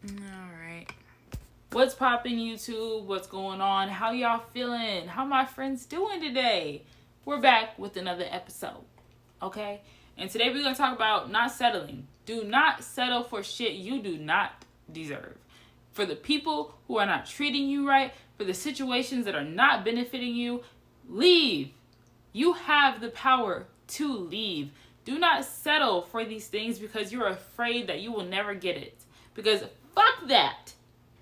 All right. What's poppin', YouTube? What's going on? How y'all feeling? How my friends doing today? We're back with another episode, okay? And today we're gonna talk about not settling. Do not settle for shit you do not deserve. For the people who are not treating you right, for the situations that are not benefiting you, leave. You have the power to leave. Do not settle for these things because you're afraid that you will never get it. Because fuck that.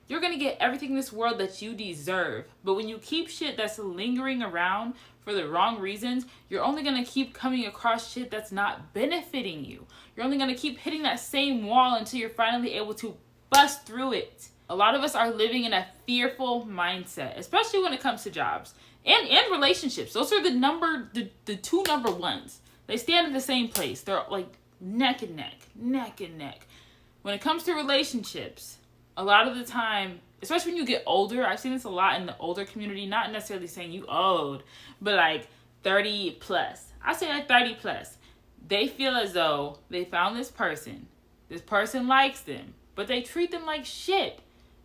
You're going to get everything in this world that you deserve. But when you keep shit that's lingering around for the wrong reasons, you're only going to keep coming across shit that's not benefiting you. You're only going to keep hitting that same wall until you're finally able to bust through it. A lot of us are living in a fearful mindset, especially when it comes to jobs and relationships. Those are the two number ones. They stand in the same place. They're like neck and neck. When it comes to relationships, a lot of the time, especially when you get older, I've seen this a lot in the older community, not necessarily saying you old, but like 30 plus. I say like 30 plus. They feel as though they found this person. This person likes them, but they treat them like shit.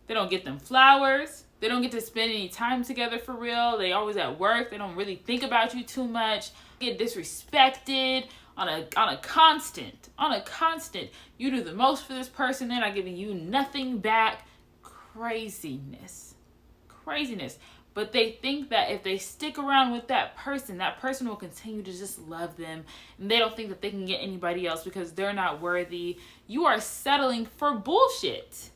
They don't get them flowers. They don't get to spend any time together for real. They always at work. They don't really think about you too much. Get disrespected on a constant. You do the most for this person. They're not giving you nothing back. Craziness. But they think that if they stick around with that person will continue to just love them. And they don't think that they can get anybody else because they're not worthy. You are settling for bullshit.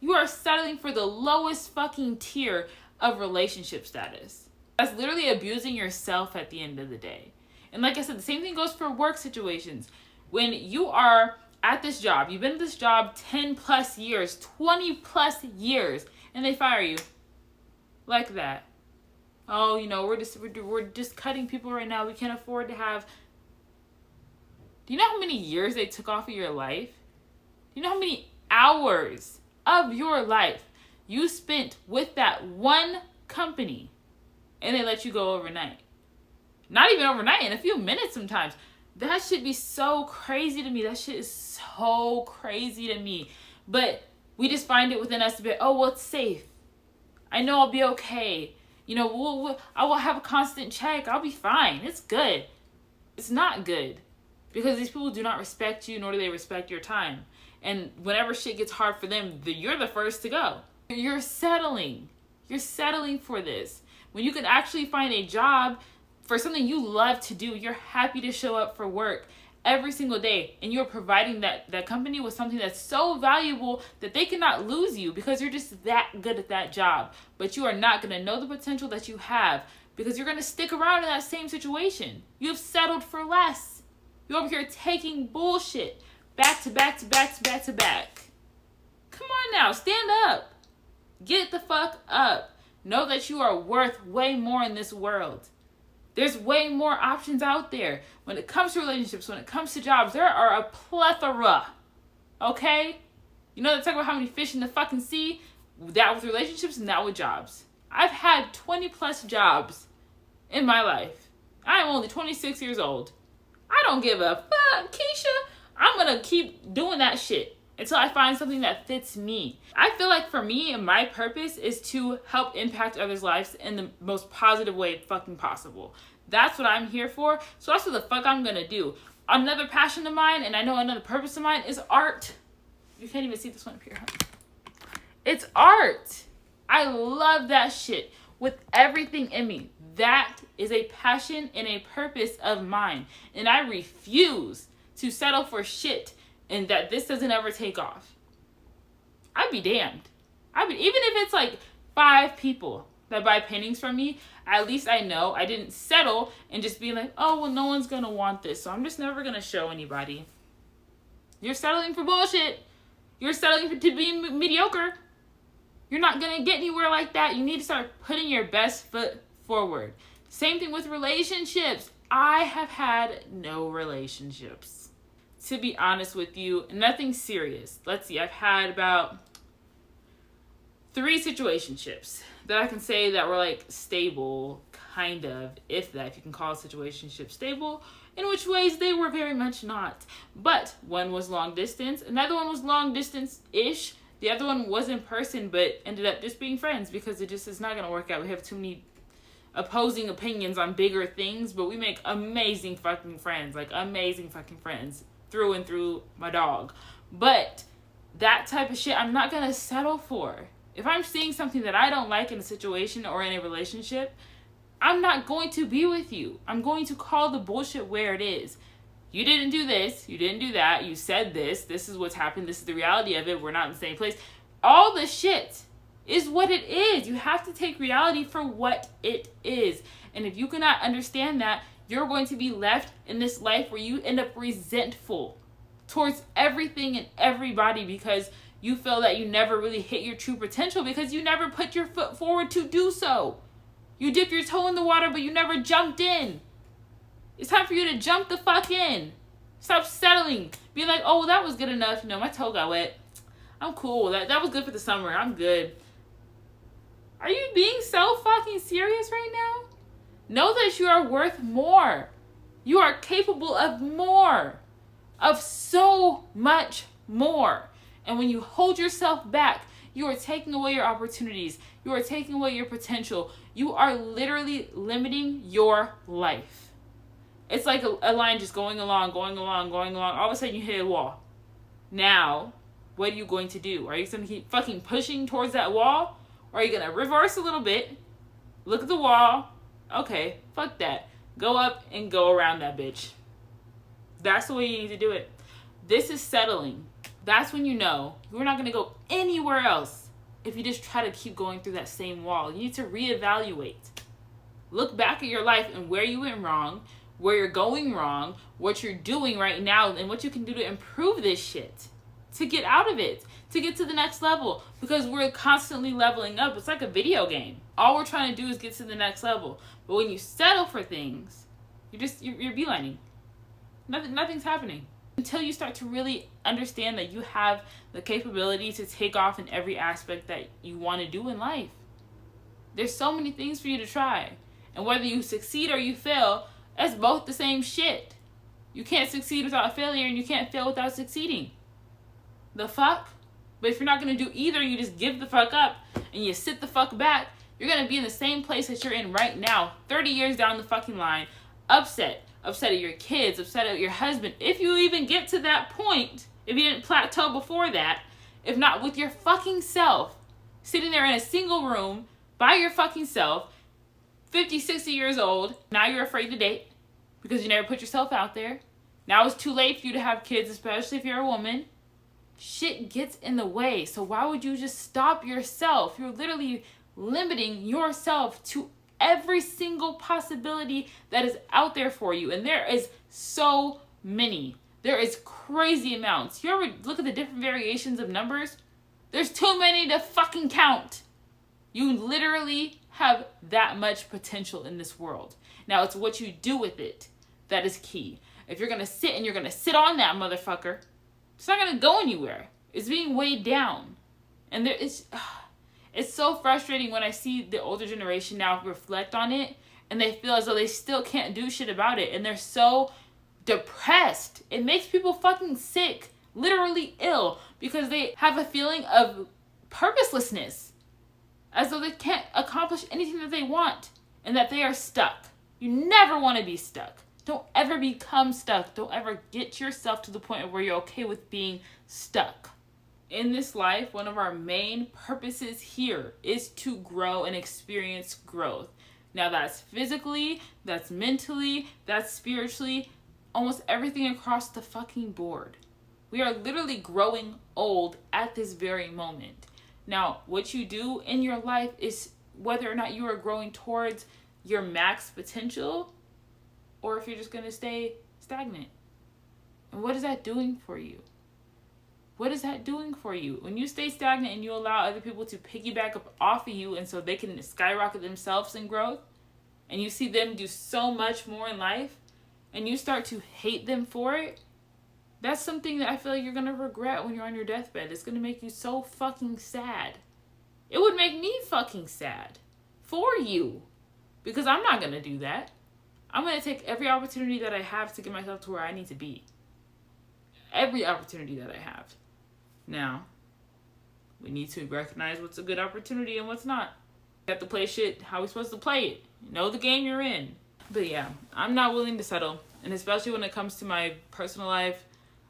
You are settling for the lowest fucking tier of relationship status. That's literally abusing yourself at the end of the day. And like I said, the same thing goes for work situations. When you are at this job, you've been at this job 10 plus years, 20 plus years, and they fire you like that. Oh, we're just cutting people right now. We can't afford to have. Do you know how many years they took off of your life? Do you know how many hours of your life you spent with that one company and they let you go overnight? Not even overnight, in a few minutes sometimes. That should be so crazy to me. That shit is so crazy to me. But we just find it within us to be, oh, well, it's safe. I know I'll be okay. I will have a constant check. I'll be fine. It's good. It's not good. Because these people do not respect you, nor do they respect your time. And whenever shit gets hard for them, you're the first to go. You're settling. You're settling for this. When you can actually find a job for something you love to do, you're happy to show up for work every single day, and you're providing that company with something that's so valuable that they cannot lose you because you're just that good at that job. But you are not going to know the potential that you have because you're going to stick around in that same situation. You have settled for less. You're over here taking bullshit back to back. Come on now, stand up. Get the fuck up. Know that you are worth way more in this world. There's way more options out there. When it comes to relationships, when it comes to jobs, there are a plethora. Okay? They talk about how many fish in the fucking sea. That with relationships and that with jobs. I've had 20 plus jobs in my life. I'm only 26 years old. I don't give a fuck, Keisha. I'm gonna keep doing that shit until I find something that fits me. I feel like for me, my purpose is to help impact others' lives in the most positive way fucking possible. That's what I'm here for. So that's what the fuck I'm gonna do. Another passion of mine, and I know another purpose of mine, is art. You can't even see this one up here, huh? It's art. I love that shit with everything in me. That is a passion and a purpose of mine. And I refuse to settle for shit and that this doesn't ever take off. I'd be damned. Even if it's like 5 people that buy paintings from me, at least I know I didn't settle and just be like, oh, well, no one's going to want this, so I'm just never going to show anybody. You're settling for bullshit. You're settling to be mediocre. You're not going to get anywhere like that. You need to start putting your best foot forward. Same thing with relationships. I have had no relationships. To be honest with you, nothing serious. Let's see, I've had about 3 situationships that I can say that were like stable, kind of, if you can call a situationship stable, in which ways they were very much not. But one was long distance, another one was long distance-ish, The other one was in person, but ended up just being friends because it just is not going to work out. We have too many opposing opinions on bigger things, but we make amazing fucking friends. Like, amazing fucking friends. Through and through, my dog. But that type of shit, I'm not going to settle for. If I'm seeing something that I don't like in a situation or in a relationship, I'm not going to be with you. I'm going to call the bullshit where it is. You didn't do this. You didn't do that. You said this. This is what's happened. This is the reality of it. We're not in the same place. All the shit is what it is. You have to take reality for what it is. And if you cannot understand that, you're going to be left in this life where you end up resentful towards everything and everybody because you feel that you never really hit your true potential because you never put your foot forward to do so. You dip your toe in the water, but you never jumped in. It's time for you to jump the fuck in. Stop settling. Be like, oh, well, that was good enough. You know, my toe got wet. I'm cool. That was good for the summer. I'm good. Are you being so fucking serious right now? Know that you are worth more. You are capable of more. Of so much more. And when you hold yourself back, you are taking away your opportunities. You are taking away your potential. You are literally limiting your life. It's like a line just going along. All of a sudden you hit a wall. Now, what are you going to do? Are you going to keep fucking pushing towards that wall? Or are you going to reverse a little bit? Look at the wall. Okay, fuck that. Go up and go around that bitch. That's the way you need to do it. This is settling. That's when you know you're not going to go anywhere else if you just try to keep going through that same wall. You need to reevaluate. Look back at your life and where you went wrong, where you're going wrong, what you're doing right now, and what you can do to improve this shit. To get out of it. To get to the next level. Because we're constantly leveling up. It's like a video game. All we're trying to do is get to the next level. But when you settle for things, you're beelining. Nothing's happening. Until you start to really understand that you have the capability to take off in every aspect that you want to do in life. There's so many things for you to try. And whether you succeed or you fail, that's both the same shit. You can't succeed without failure and you can't fail without succeeding. The fuck? But if you're not going to do either, you just give the fuck up and you sit the fuck back, you're going to be in the same place that you're in right now, 30 years down the fucking line, upset at your kids, upset at your husband. If you even get to that point, if you didn't plateau before that, if not with your fucking self, sitting there in a single room by your fucking self, 50, 60 years old, now you're afraid to date because you never put yourself out there. Now it's too late for you to have kids, especially if you're a woman. Shit gets in the way. So why would you just stop yourself? You're literally limiting yourself to every single possibility that is out there for you. And there is so many. There is crazy amounts. You ever look at the different variations of numbers? There's too many to fucking count. You literally have that much potential in this world. Now it's what you do with it that is key. If you're going to sit and you're going to sit on that motherfucker, it's not going to go anywhere. It's being weighed down. And it's so frustrating when I see the older generation now reflect on it and they feel as though they still can't do shit about it. And they're so depressed. It makes people fucking sick, literally ill, because they have a feeling of purposelessness. As though they can't accomplish anything that they want and that they are stuck. You never want to be stuck. Don't ever become stuck. Don't ever get yourself to the point where you're okay with being stuck. In this life, one of our main purposes here is to grow and experience growth. Now that's physically, that's mentally, that's spiritually, almost everything across the fucking board. We are literally growing old at this very moment. Now, what you do in your life is whether or not you are growing towards your max potential or if you're just going to stay stagnant. And what is that doing for you? What is that doing for you? When you stay stagnant and you allow other people to piggyback up off of you and so they can skyrocket themselves in growth, and you see them do so much more in life, and you start to hate them for it, that's something that I feel like you're going to regret when you're on your deathbed. It's going to make you so fucking sad. It would make me fucking sad for you because I'm not going to do that. I'm going to take every opportunity that I have to get myself to where I need to be. Every opportunity that I have. Now, We need to recognize what's a good opportunity and what's not. You have to play shit how we're supposed to play it. Know the game you're in. But yeah, I'm not willing to settle. And especially when it comes to my personal life,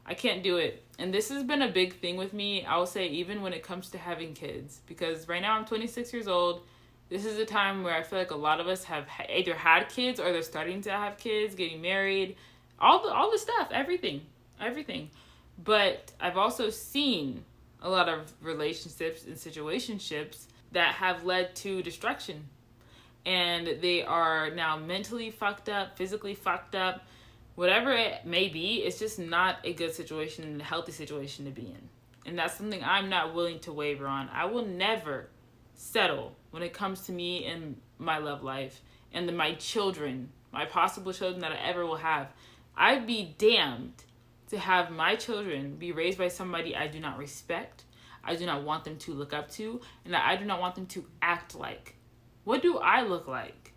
I can't do it. And this has been a big thing with me, I will say, even when it comes to having kids. Because right now I'm 26 years old. This is a time where I feel like a lot of us have either had kids or they're starting to have kids, getting married, all the stuff, everything. But I've also seen a lot of relationships and situationships that have led to destruction. And they are now mentally fucked up, physically fucked up, whatever it may be. It's just not a good situation, a healthy situation to be in. And that's something I'm not willing to waver on. I will never settle when it comes to me and my love life and my children, my possible children that I ever will have. I'd be damned to have my children be raised by somebody I do not respect, I do not want them to look up to, and I do not want them to act like. What do I look like?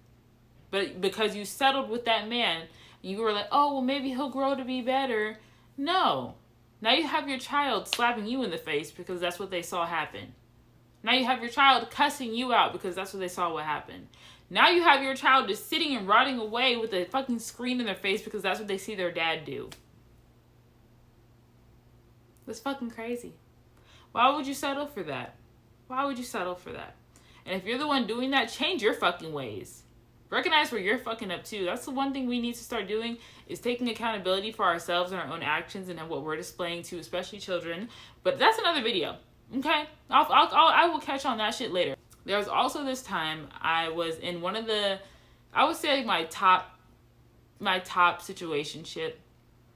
But because you settled with that man, you were like, oh, well, maybe he'll grow to be better. No. Now you have your child slapping you in the face because that's what they saw happen. Now you have your child cussing you out because that's what they saw what happened. Now you have your child just sitting and rotting away with a fucking screen in their face because that's what they see their dad do. That's fucking crazy. Why would you settle for that? Why would you settle for that? And if you're the one doing that, change your fucking ways. Recognize where you're fucking up too. That's the one thing we need to start doing, is taking accountability for ourselves and our own actions and what we're displaying to especially children. But that's another video. Okay? I will catch on that shit later. There was also this time I was in one of the, I would say my top situationship.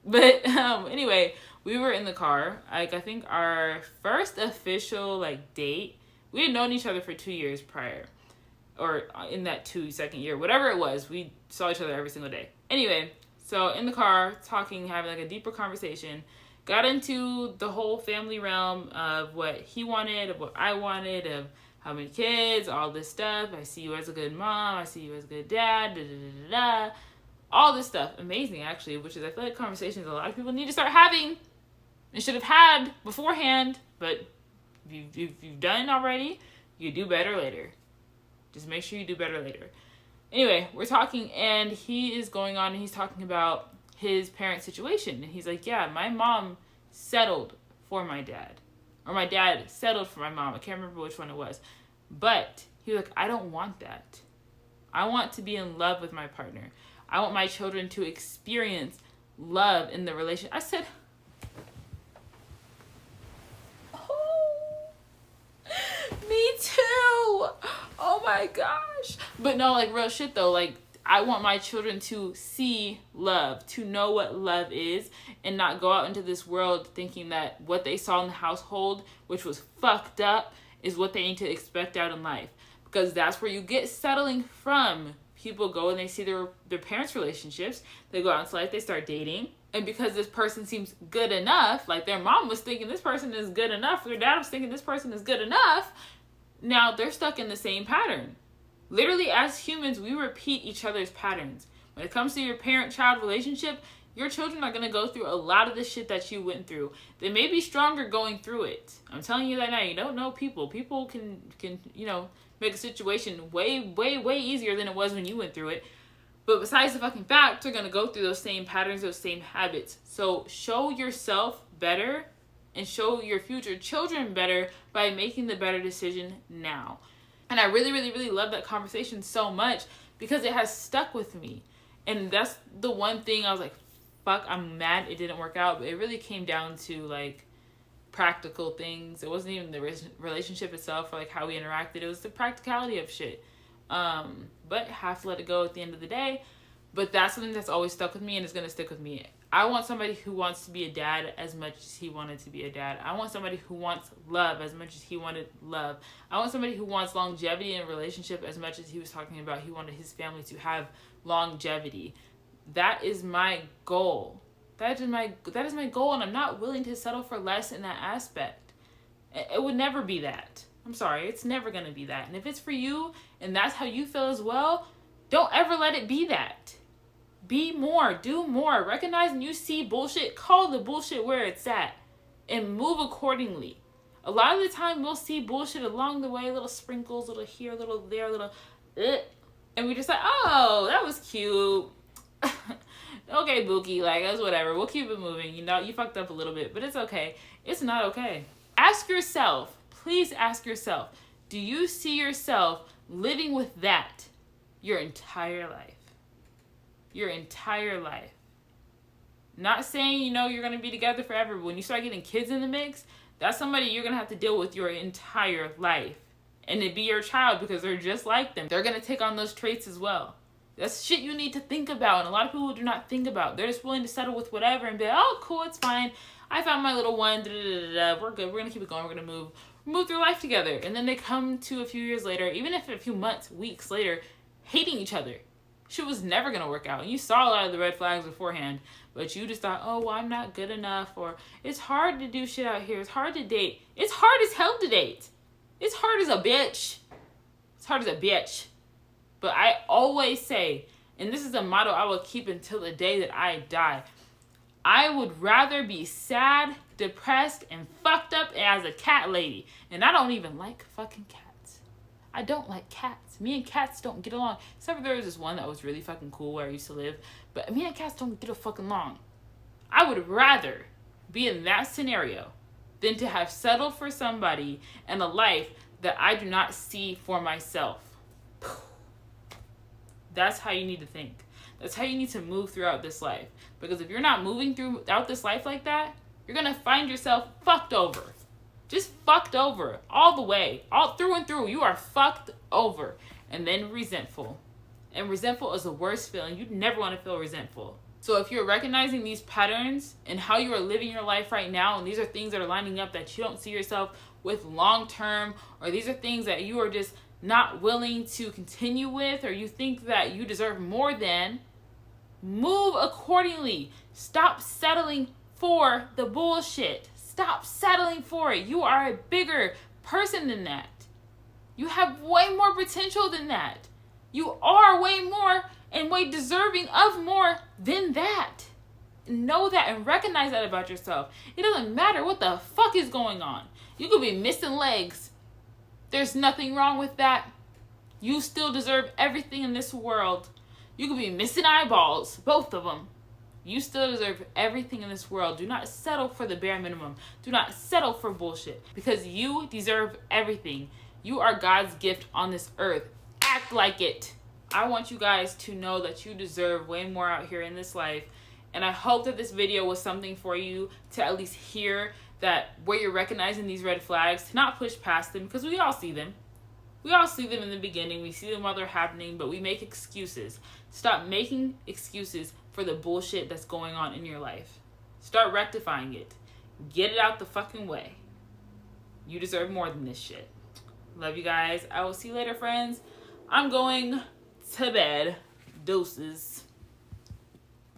But anyway, we were in the car. I think our first official date. We had known each other for 2 years prior. Or in that 2-second year, whatever it was, we saw each other every single day. Anyway, so in the car, talking, having a deeper conversation, got into the whole family realm of what he wanted, of what I wanted, of how many kids, all this stuff. I see you as a good mom. I see you as a good dad. Da, da, da, da, da. All this stuff. Amazing, actually, which is, I feel like, conversations a lot of people need to start having and should have had beforehand. But if you've done it already, you do better later. Just make sure you do better later. Anyway, we're talking, and he is going on, and he's talking about his parent situation. And he's like, yeah, my mom settled for my dad. Or my dad settled for my mom. I can't remember which one it was. But he was like, I don't want that. I want to be in love with my partner. I want my children to experience love in the relationship. I said, me too. Oh my gosh. But no, real shit though. I want my children to see love, to know what love is, and not go out into this world thinking that what they saw in the household, which was fucked up, is what they need to expect out in life. Because that's where you get settling from. People go and they see their parents' relationships. They go out into life, they start dating. And because this person seems good enough, their mom was thinking this person is good enough, their dad was thinking this person is good enough, now they're stuck in the same pattern. Literally, as humans, we repeat each other's patterns. When it comes to your parent-child relationship, your children are going to go through a lot of the shit that you went through. They may be stronger going through it. I'm telling you that now. You don't know people. People can make a situation way, way, way easier than it was when you went through it. But besides the fucking fact, they're going to go through those same patterns, those same habits. So show yourself better and show your future children better by making the better decision now. And I really, really, really love that conversation so much because it has stuck with me. And that's the one thing I was like, fuck, I'm mad it didn't work out. But it really came down to practical things. It wasn't even the relationship itself or how we interacted. It was the practicality of shit. But have to let it go at the end of the day. But that's something that's always stuck with me and is going to stick with me. I want somebody who wants to be a dad as much as he wanted to be a dad. I want somebody who wants love as much as he wanted love. I want somebody who wants longevity in a relationship as much as he was talking about he wanted his family to have longevity. That is my goal. That is my goal, and I'm not willing to settle for less in that aspect. It would never be that. I'm sorry, it's never going to be that. And if it's for you and that's how you feel as well, don't ever let it be that. Be more, do more. Recognize when you see bullshit, call the bullshit where it's at and move accordingly. A lot of the time we'll see bullshit along the way, little sprinkles, little here, little there, little and we just like, oh, that was cute. Okay, Bookie, like, that's whatever. We'll keep it moving. You know, you fucked up a little bit, but it's okay. It's not okay. Ask yourself, please ask yourself, do you see yourself living with that your entire life? Your entire life. Not saying, you know, you're going to be together forever, but when you start getting kids in the mix, that's somebody you're going to have to deal with your entire life. And it'd be your child because they're just like them. They're going to take on those traits as well. That's shit you need to think about, and a lot of people do not think about. They're just willing to settle with whatever and be like, oh, cool, it's fine. I found my little one. We're good. We're going to keep it going. We're going to move through life together. And then they come to a few years later, even if a few months, weeks later, hating each other. Shit was never going to work out. And you saw a lot of the red flags beforehand, but you just thought, oh, well, I'm not good enough, or it's hard to do shit out here. It's hard to date. It's hard as hell to date. It's hard as a bitch. It's hard as a bitch. But I always say, and this is a motto I will keep until the day that I die, I would rather be sad, depressed, and fucked up as a cat lady. And I don't even like fucking cats. I don't like cats. Me and cats don't get along. Except for there was this one that was really fucking cool where I used to live. But me and cats don't get a fucking along. I would rather be in that scenario than to have settled for somebody and a life that I do not see for myself. That's how you need to think. That's how you need to move throughout this life. Because if you're not moving throughout this life like that, you're going to find yourself fucked over. Just fucked over. All the way. All through and through. You are fucked over. And then resentful. And resentful is the worst feeling. You never want to feel resentful. So if you're recognizing these patterns and how you are living your life right now, and these are things that are lining up that you don't see yourself with long term, or these are things that you are just not willing to continue with, or you think that you deserve more than, move accordingly. Stop settling for the bullshit. Stop settling for it. You are a bigger person than that. You have way more potential than that. You are way more and way deserving of more than that. Know that and recognize that about yourself. It doesn't matter what the fuck is going on. You could be missing legs. There's nothing wrong with that. You still deserve everything in this world. You could be missing eyeballs, both of them. You still deserve everything in this world. Do not settle for the bare minimum. Do not settle for bullshit, because you deserve everything. You are God's gift on this earth. Act like it. I want you guys to know that you deserve way more out here in this life. And I hope that this video was something for you to at least hear that where you're recognizing these red flags, to not push past them, because we all see them. We all see them in the beginning. We see them while they're happening, but we make excuses. Stop making excuses for the bullshit that's going on in your life. Start rectifying it. Get it out the fucking way. You deserve more than this shit. Love you guys. I will see you later, friends. I'm going to bed. Deuces.